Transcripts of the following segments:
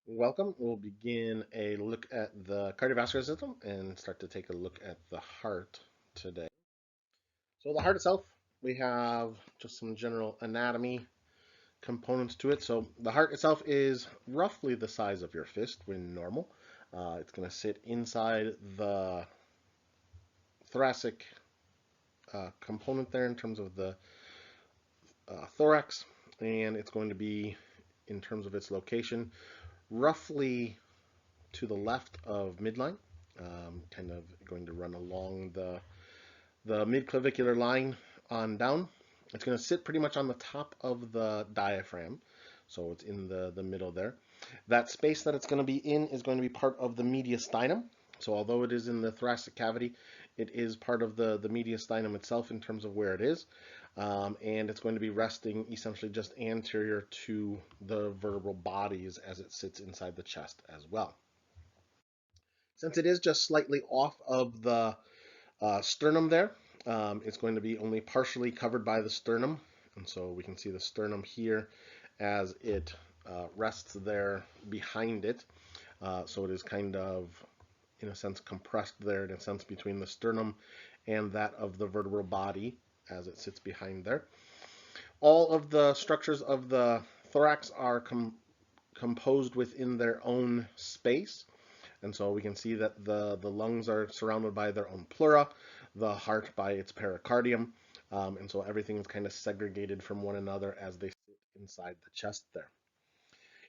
Welcome. We'll begin a look at the cardiovascular system and start to take a look at the heart today. So the heart itself, we have just some general anatomy components to it. So the heart itself is roughly the size of your fist when normal. It's going to sit inside the thoracic component there in terms of the thorax, and it's going to be, in terms of its location, roughly to the left of midline, kind of going to run along the midclavicular line on down. It's going to sit pretty much on the top of the diaphragm, so it's in the middle there. That space that it's going to be in is going to be part of the mediastinum. So although it is in the thoracic cavity, it is part of the mediastinum itself in terms of where it is. And it's going to be resting essentially just anterior to the vertebral bodies as it sits inside the chest as well. Since it is just slightly off of the sternum there, it's going to be only partially covered by the sternum. And so we can see the sternum here as it rests there behind it. So it is kind of, in a sense, compressed there in a sense between the sternum and that of the vertebral body as it sits behind there. All of the structures of the thorax are composed within their own space. And so we can see that the lungs are surrounded by their own pleura, the heart by its pericardium, and so everything is kind of segregated from one another as they sit inside the chest there.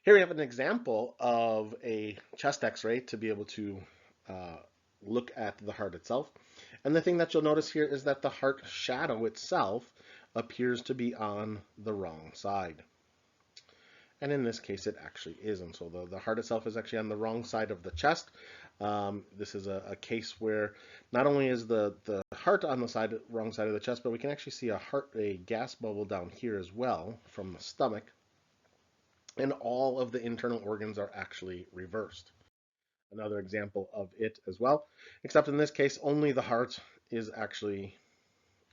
Here we have an example of a chest x-ray to be able to look at the heart itself. And the thing that you'll notice here is that the heart shadow itself appears to be on the wrong side. And in this case, it actually is. And so the heart itself is actually on the wrong side of the chest. This is a case where not only is the heart on the wrong side of the chest, but we can actually see a gas bubble down here as well from the stomach. And all of the internal organs are actually reversed. Another example of it as well, except in this case, only the heart is actually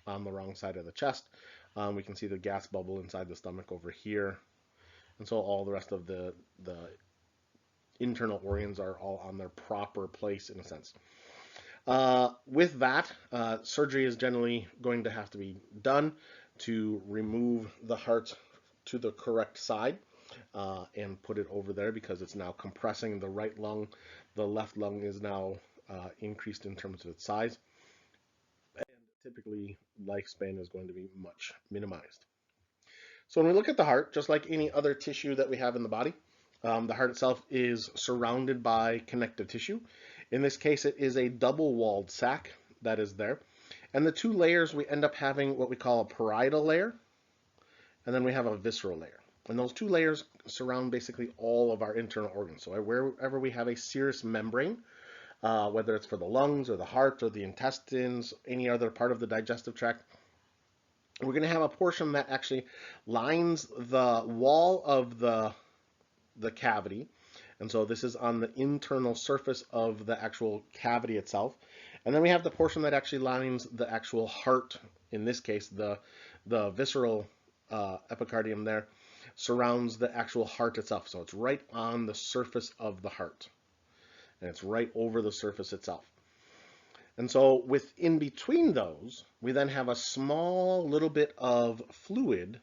on the wrong side of the chest. We can see the gas bubble inside the stomach over here. And so all the rest of the internal organs are all on their proper place in a sense. With that, surgery is generally going to have to be done to remove the heart to the correct side and put it over there because it's now compressing the right lung. The left lung is now increased in terms of its size. And typically, lifespan is going to be much minimized. So when we look at the heart, just like any other tissue that we have in the body, the heart itself is surrounded by connective tissue. In this case, it is a double-walled sac that is there. And the two layers, we end up having what we call a parietal layer, and then we have a visceral layer. And those two layers surround basically all of our internal organs. So wherever we have a serous membrane, whether it's for the lungs or the heart or the intestines, any other part of the digestive tract, we're going to have a portion that actually lines the wall of the cavity. And so this is on the internal surface of the actual cavity itself. And then we have the portion that actually lines the actual heart. In this case, the visceral epicardium there surrounds the actual heart itself. So it's right on the surface of the heart. And it's right over the surface itself. And so within between those, we then have a small little bit of fluid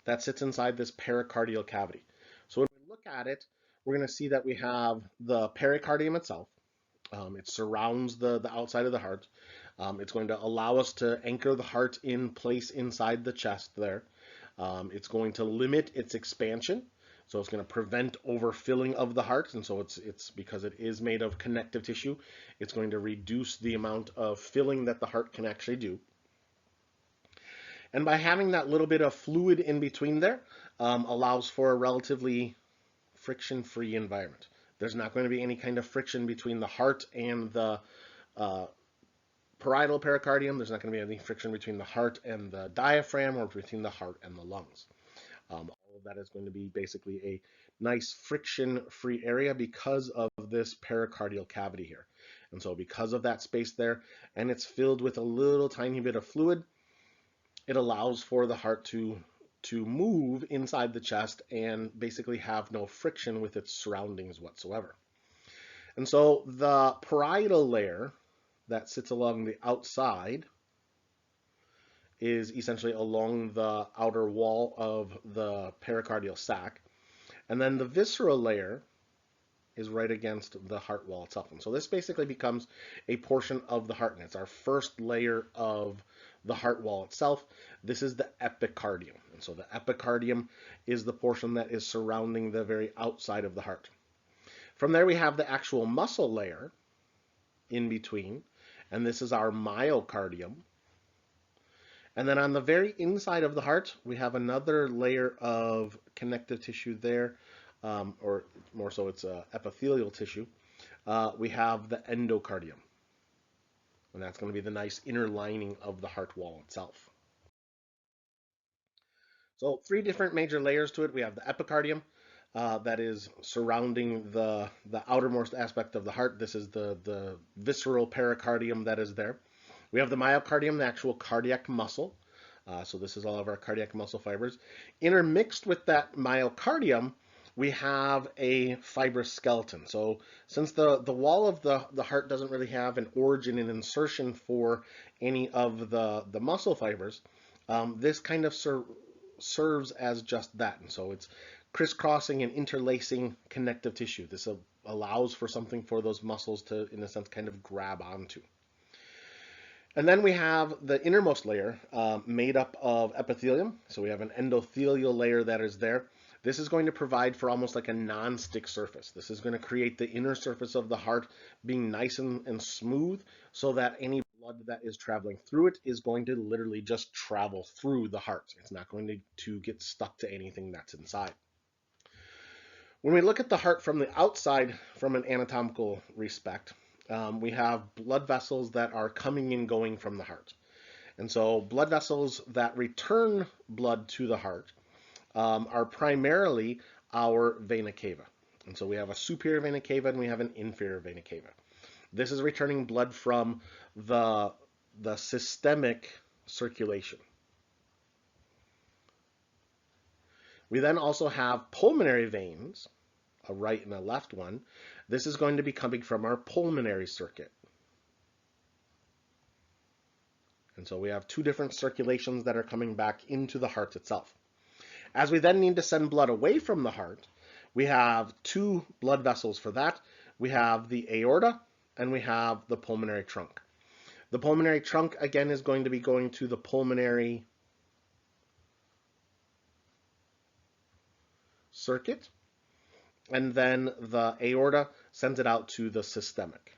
that sits inside this pericardial cavity. So when we look at it, we're going to see that we have the pericardium itself. It surrounds the outside of the heart. It's going to allow us to anchor the heart in place inside the chest there. It's going to limit its expansion. So it's going to prevent overfilling of the heart, and so it's because it is made of connective tissue, it's going to reduce the amount of filling that the heart can actually do. And by having that little bit of fluid in between there, allows for a relatively friction-free environment. There's not going to be any kind of friction between the heart and the parietal pericardium. There's not going to be any friction between the heart and the diaphragm or between the heart and the lungs. All of that is going to be basically a nice friction-free area because of this pericardial cavity here. And so because of that space there, and it's filled with a little tiny bit of fluid, it allows for the heart to to move inside the chest and basically have no friction with its surroundings whatsoever. And so the parietal layer that sits along the outside is essentially along the outer wall of the pericardial sac. And then the visceral layer is right against the heart wall itself. And so this basically becomes a portion of the heart, and it's our first layer of the heart wall itself. This is the epicardium. And so the epicardium is the portion that is surrounding the very outside of the heart. From there we have the actual muscle layer in between, and this is our myocardium. And then on the very inside of the heart, we have another layer of connective tissue there, or more so it's epithelial tissue. We have the endocardium, and that's going to be the nice inner lining of the heart wall itself. So 3 different major layers to it. We have the epicardium that is surrounding the outermost aspect of the heart. This is the visceral pericardium that is there. We have the myocardium, the actual cardiac muscle. So this is all of our cardiac muscle fibers. Intermixed with that myocardium, we have a fibrous skeleton. So since the wall of the heart doesn't really have an origin and insertion for any of the muscle fibers, this kind of serves as just that. And so it's crisscrossing and interlacing connective tissue. This allows for something for those muscles to, in a sense, kind of grab onto. And then we have the innermost layer made up of epithelium. So we have an endothelial layer that is there. This is going to provide for almost like a non-stick surface. This is going to create the inner surface of the heart being nice and smooth, so that any blood that is traveling through it is going to literally just travel through the heart. It's not going to get stuck to anything that's inside. When we look at the heart from the outside, from an anatomical respect, we have blood vessels that are coming and going from the heart. And so blood vessels that return blood to the heart are primarily our vena cava. And so we have a superior vena cava and we have an inferior vena cava. This is returning blood from the systemic circulation. We then also have pulmonary veins, a right and a left one. This is going to be coming from our pulmonary circuit. And so we have 2 different circulations that are coming back into the heart itself. As we then need to send blood away from the heart, we have 2 blood vessels for that. We have the aorta and we have the pulmonary trunk. The pulmonary trunk, again, is going to be going to the pulmonary circuit, and then the aorta sends it out to the systemic.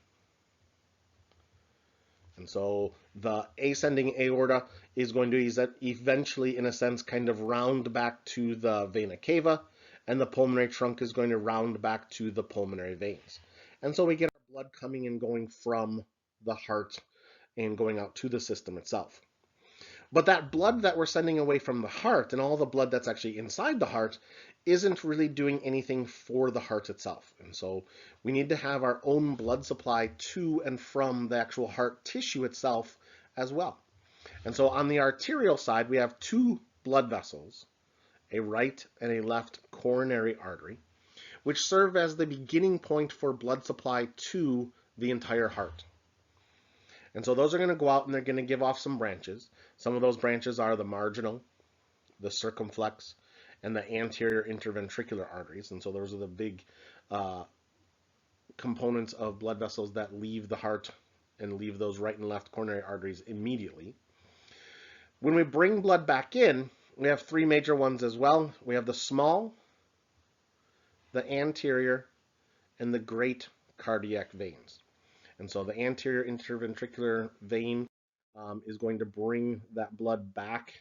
And so the ascending aorta is going to eventually, in a sense, kind of round back to the vena cava, and the pulmonary trunk is going to round back to the pulmonary veins. And so we get our blood coming and going from the heart and going out to the system itself. But that blood that we're sending away from the heart and all the blood that's actually inside the heart isn't really doing anything for the heart itself. And so we need to have our own blood supply to and from the actual heart tissue itself as well. And so on the arterial side, we have 2 blood vessels, a right and a left coronary artery, which serve as the beginning point for blood supply to the entire heart. And so those are going to go out and they're going to give off some branches. Some of those branches are the marginal, the circumflex, and the anterior interventricular arteries. And so those are the big components of blood vessels that leave the heart and leave those right and left coronary arteries immediately. When we bring blood back in, we have 3 major ones as well. We have the small, the anterior, and the great cardiac veins. And so the anterior interventricular vein is going to bring that blood back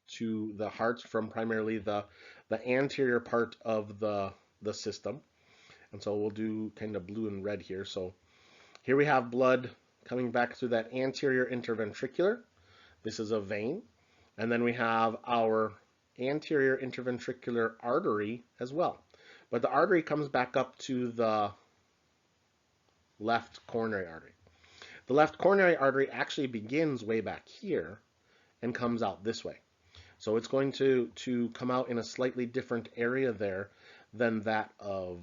to the heart from primarily the anterior part of the system. And so we'll do kind of blue and red here. So here we have blood coming back through that anterior interventricular. This is a vein. And then we have our anterior interventricular artery as well. But the artery comes back up to the left coronary artery. The left coronary artery actually begins way back here and comes out this way. So it's going to come out in a slightly different area there than that of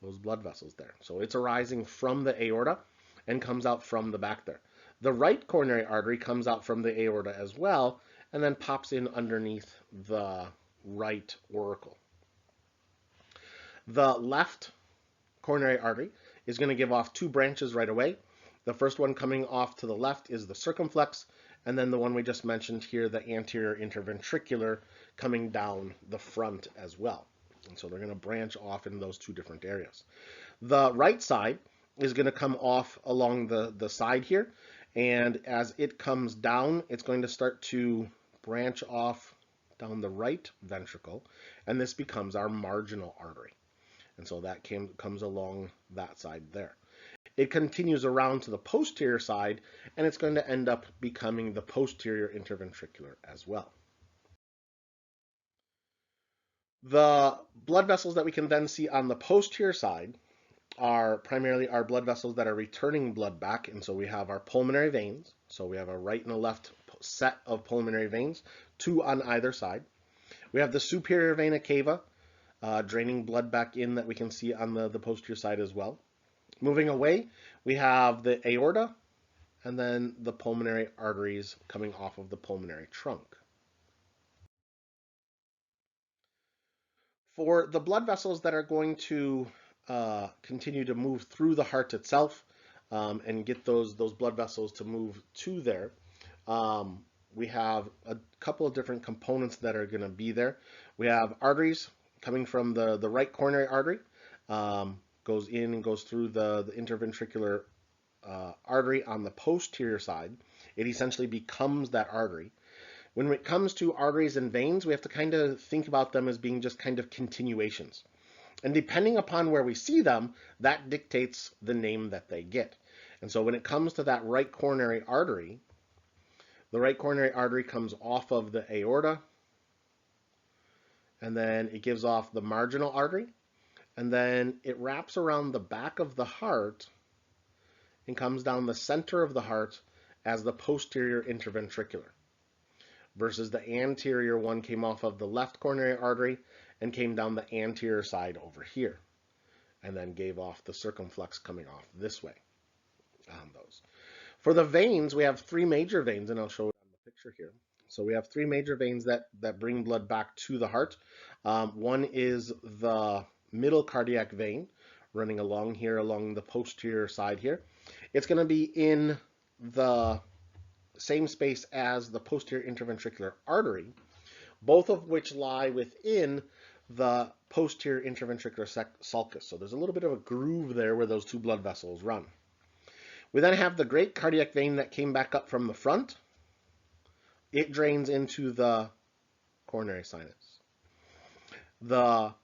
those blood vessels there. So it's arising from the aorta and comes out from the back there. The right coronary artery comes out from the aorta as well and then pops in underneath the right auricle. The left coronary artery is going to give off two branches right away. The first one coming off to the left is the circumflex, and then the one we just mentioned here, the anterior interventricular, coming down the front as well. And so they're going to branch off in those two different areas. The right side is going to come off along the side here, and as it comes down, it's going to start to branch off down the right ventricle, and this becomes our marginal artery. And so that comes along that side there. It continues around to the posterior side, and it's going to end up becoming the posterior interventricular as well. The blood vessels that we can then see on the posterior side are primarily our blood vessels that are returning blood back. And so we have our pulmonary veins. So we have a right and a left set of pulmonary veins, two on either side. We have the superior vena cava, draining blood back in that we can see on the posterior side as well. Moving away, we have the aorta and then the pulmonary arteries coming off of the pulmonary trunk. For the blood vessels that are going to continue to move through the heart itself and get those blood vessels to move to there, we have a couple of different components that are going to be there. We have arteries coming from the right coronary artery, goes in and goes through the interventricular artery on the posterior side. It essentially becomes that artery. When it comes to arteries and veins, we have to kind of think about them as being just kind of continuations. And depending upon where we see them, that dictates the name that they get. And so when it comes to that right coronary artery, the right coronary artery comes off of the aorta, and then it gives off the marginal artery, and then it wraps around the back of the heart and comes down the center of the heart as the posterior interventricular, versus the anterior one came off of the left coronary artery and came down the anterior side over here, and then gave off the circumflex coming off this way on those. For the veins, we have three major veins, and I'll show it on the picture here. So we have three major veins that bring blood back to the heart. One is the middle cardiac vein running along here, along the posterior side here. It's going to be in the same space as the posterior interventricular artery, both of which lie within the posterior interventricular sulcus. So there's a little bit of a groove there where those two blood vessels run. We then have the great cardiac vein that came back up from the front. It drains into the coronary sinus. The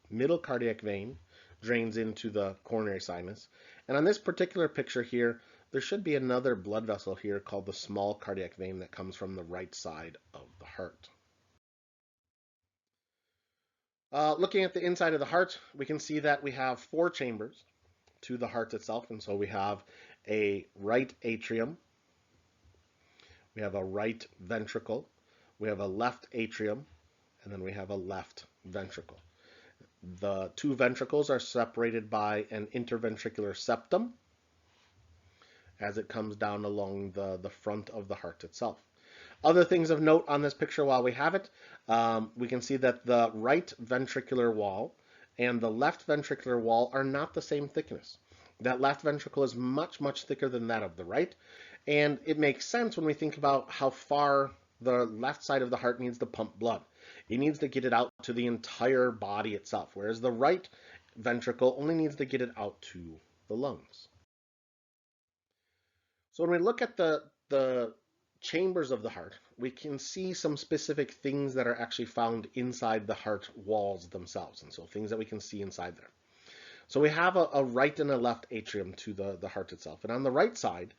middle cardiac vein drains into the coronary sinus. And on this particular picture here, there should be another blood vessel here called the small cardiac vein that comes from the right side of the heart. Looking at the inside of the heart, we can see that we have four chambers to the heart itself. And so we have a right atrium, we have a right ventricle, we have a left atrium, and then we have a left ventricle. The two ventricles are separated by an interventricular septum as it comes down along the front of the heart itself. Other things of note on this picture while we have it, we can see that the right ventricular wall and the left ventricular wall are not the same thickness. That left ventricle is much, much thicker than that of the right, and it makes sense when we think about how far the left side of the heart needs to pump blood. It needs to get it out to the entire body itself, whereas the right ventricle only needs to get it out to the lungs. So when we look at the chambers of the heart, we can see some specific things that are actually found inside the heart walls themselves, and so things that we can see inside there. So we have a right and a left atrium to the heart itself, and on the right side,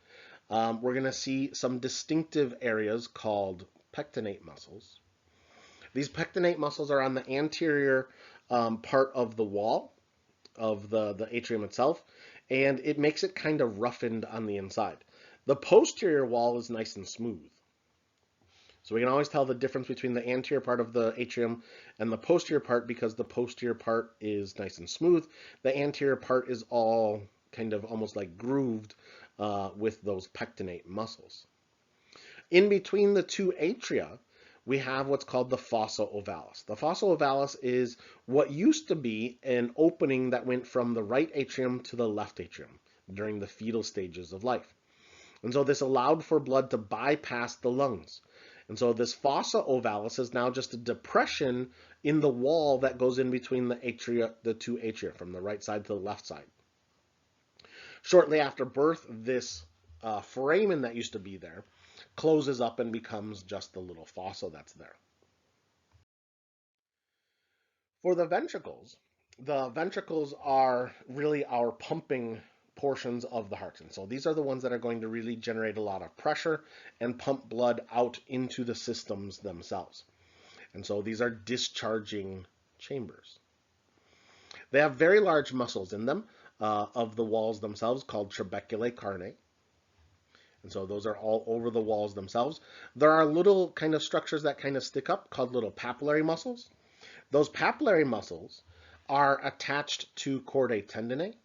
we're going to see some distinctive areas called pectinate muscles. These pectinate muscles are on the anterior part of the wall of the atrium itself, and it makes it kind of roughened on the inside. The posterior wall is nice and smooth. So we can always tell the difference between the anterior part of the atrium and the posterior part because the posterior part is nice and smooth. The anterior part is all kind of almost like grooved with those pectinate muscles. In between the two atria, we have what's called the fossa ovalis. The fossa ovalis is what used to be an opening that went from the right atrium to the left atrium during the fetal stages of life. And so this allowed for blood to bypass the lungs. And so this fossa ovalis is now just a depression in the wall that goes in between the two atria, from the right side to the left side. Shortly after birth, this foramen that used to be there closes up and becomes just the little fossa that's there. For the ventricles are really our pumping portions of the heart. And so these are the ones that are going to really generate a lot of pressure and pump blood out into the systems themselves. And so these are discharging chambers. They have very large muscles in them of the walls themselves called trabeculae carneae. And so those are all over the walls themselves. There are little kind of structures that kind of stick up called little papillary muscles. Those papillary muscles are attached to chordae tendineae.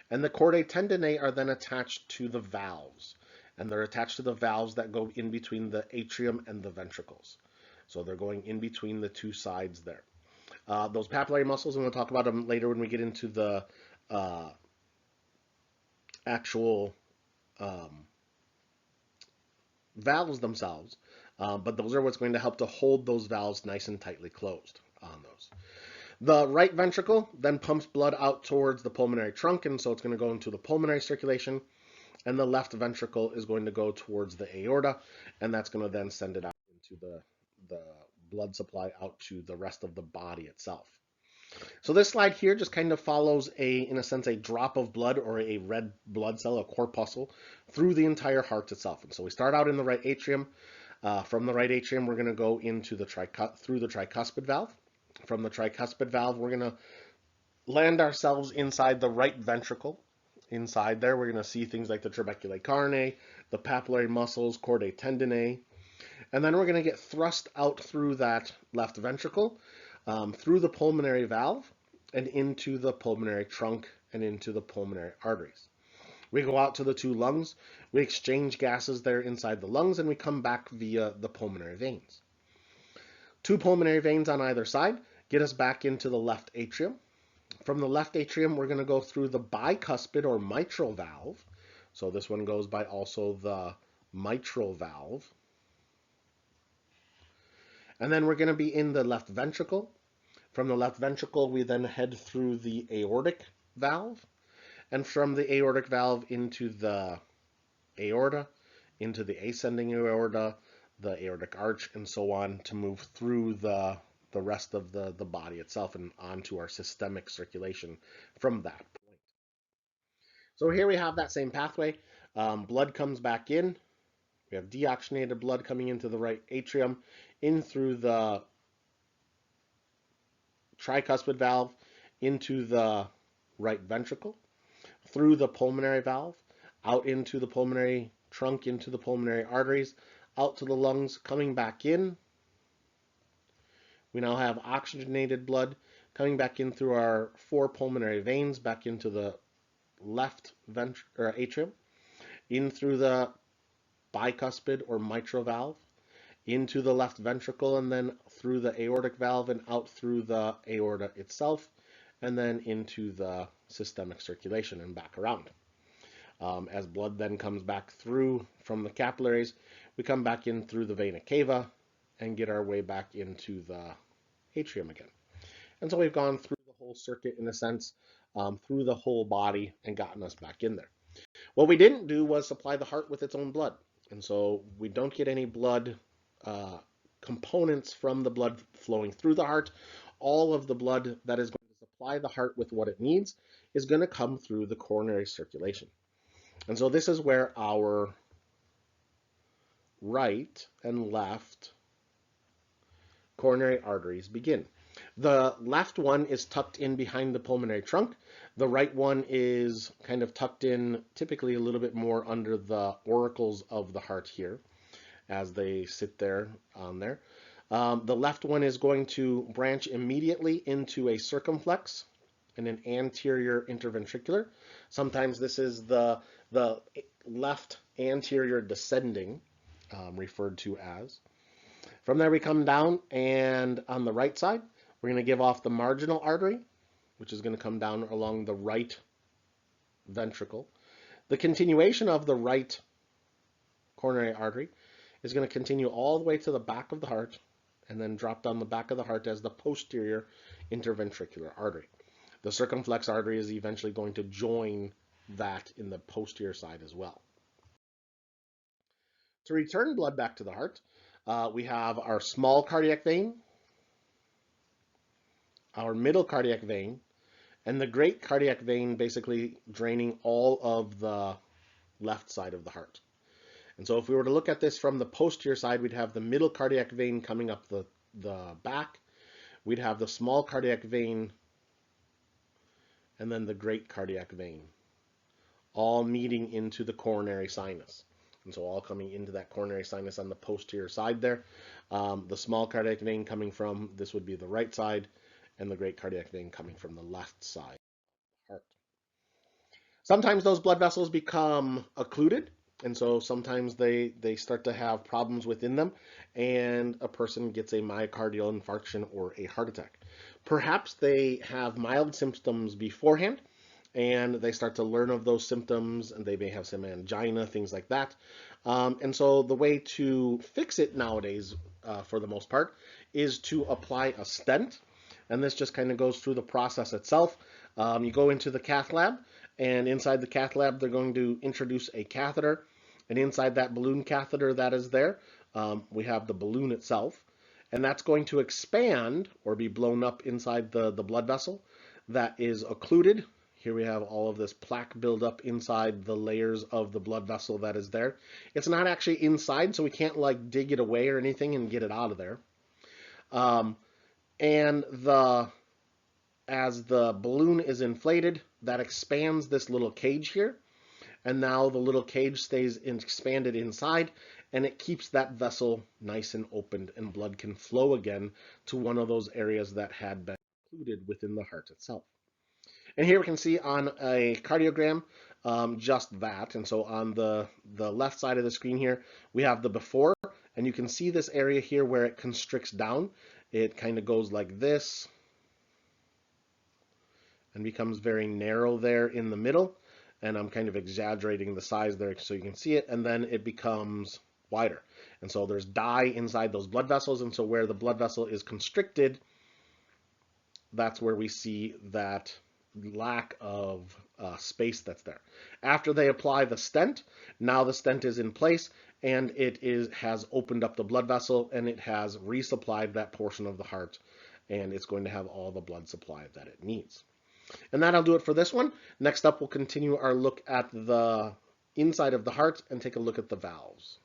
And the chordae tendineae are then attached to the valves. And they're attached to the valves that go in between the atrium and the ventricles. So they're going in between the two sides there. Those papillary muscles, and we'll talk about them later when we get into the actual valves themselves. But those are what's going to help to hold those valves nice and tightly closed on those. The right ventricle then pumps blood out towards the pulmonary trunk, and so it's going to go into the pulmonary circulation. And the left ventricle is going to go towards the aorta, and that's going to then send it out into the blood supply out to the rest of the body itself. So this slide here just kind of follows in a sense, a drop of blood or a red blood cell, a corpuscle, through the entire heart itself. And so we start out in the right atrium. From the right atrium, we're going to go into through the tricuspid valve. From the tricuspid valve, we're going to land ourselves inside the right ventricle. Inside there, we're going to see things like the trabeculae carneae, the papillary muscles, chordae tendineae. And then we're going to get thrust out through that left ventricle, through the pulmonary valve, and into the pulmonary trunk and into the pulmonary arteries. We go out to the two lungs, we exchange gases there inside the lungs, and we come back via the pulmonary veins. Two pulmonary veins on either side get us back into the left atrium. From the left atrium, we're going to go through the bicuspid or mitral valve. So this one goes by also the mitral valve. And then we're going to be in the left ventricle. From the left ventricle, we then head through the aortic valve. And from the aortic valve into the aorta, into the ascending aorta, the aortic arch, and so on, to move through the rest of the body itself and onto our systemic circulation from that point. So here we have that same pathway. Blood comes back in. We have deoxygenated blood coming into the right atrium, in through the tricuspid valve, into the right ventricle, through the pulmonary valve, out into the pulmonary trunk, into the pulmonary arteries, out to the lungs, coming back in. We now have oxygenated blood coming back in through our 4 pulmonary veins, back into the left atrium, in through the bicuspid or mitral valve, into the left ventricle, and then through the aortic valve and out through the aorta itself, and then into the systemic circulation and back around. As blood then comes back through from the capillaries, we come back in through the vena cava and get our way back into the atrium again. And so we've gone through the whole circuit, in a sense, through the whole body and gotten us back in there. What we didn't do was supply the heart with its own blood. And so we don't get any blood components from the blood flowing through the heart. All of the blood that is going to supply the heart with what it needs is going to come through the coronary circulation. And so this is where our right and left coronary arteries begin. The left one is tucked in behind the pulmonary trunk. The right one is kind of tucked in, typically a little bit more under the auricles of the heart here, as they sit there on there. The left one is going to branch immediately into a circumflex and an anterior interventricular. Sometimes this is the left anterior descending, referred to as. From there we come down, and on the right side, we're going to give off the marginal artery, which is going to come down along the right ventricle. The continuation of the right coronary artery is going to continue all the way to the back of the heart and then drop down the back of the heart as the posterior interventricular artery. The circumflex artery is eventually going to join that in the posterior side as well. To return blood back to the heart, we have our small cardiac vein, our middle cardiac vein, and the great cardiac vein basically draining all of the left side of the heart. And so if we were to look at this from the posterior side, we'd have the middle cardiac vein coming up the back. We'd have the small cardiac vein and then the great cardiac vein, all meeting into the coronary sinus. And so all coming into that coronary sinus on the posterior side there. The small cardiac vein coming from, this would be the right side, and the great cardiac vein coming from the left side of the heart. Sometimes those blood vessels become occluded, and so sometimes they start to have problems within them, and a person gets a myocardial infarction or a heart attack. Perhaps they have mild symptoms beforehand, and they start to learn of those symptoms, and they may have some angina, things like that. And so the way to fix it nowadays, for the most part, is to apply a stent. And this just kind of goes through the process itself. You go into the cath lab, and inside the cath lab, they're going to introduce a catheter. And inside that balloon catheter that is there, we have the balloon itself. And that's going to expand or be blown up inside the blood vessel that is occluded. Here we have all of this plaque buildup inside the layers of the blood vessel that is there. It's not actually inside, so we can't like dig it away or anything and get it out of there. And as the balloon is inflated, that expands this little cage here. And now the little cage stays expanded inside, and it keeps that vessel nice and opened, and blood can flow again to one of those areas that had been occluded within the heart itself. And here we can see on a cardiogram just that. And so on the left side of the screen here, we have the before, and you can see this area here where it constricts down. It kind of goes like this and becomes very narrow there in the middle. And I'm kind of exaggerating the size there so you can see it. And then it becomes wider. And so there's dye inside those blood vessels. And so where the blood vessel is constricted, that's where we see that lack of space that's there. After they apply the stent, now the stent is in place, and it has opened up the blood vessel, and it has resupplied that portion of the heart, and it's going to have all the blood supply that it needs. And that'll do it for this one. Next up, we'll continue our look at the inside of the heart and take a look at the valves.